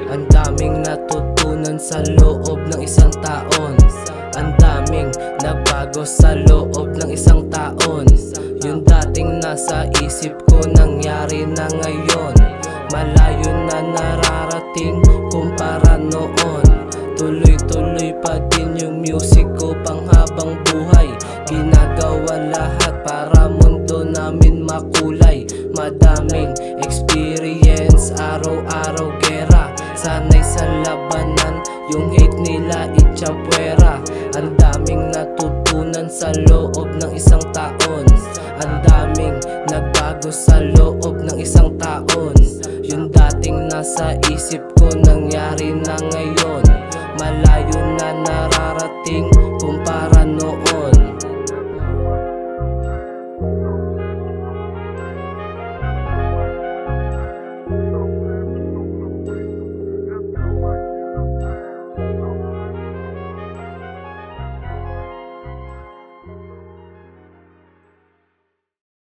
Ang daming natutunan sa loob ng isang taon. Ang daming nagbago sa loob ng isang taon. Yung dating nasa isip ko nangyari na ngayon. Malayo na nararating kumpara noon. Tuloy-tuloy pa din yung music ko panghabang buhay. Ginagawa lahat para mundo namin makulay. Madaming experience, araw-araw gera. Sanay sa labanan, yung hate nila itsapuera. Ang daming natutunan sa loob ng isang taon. Ang daming nagbago sa loob ng isang taon. Yung dating nasa isip ko nangyari na ngayon. Malayo na nararating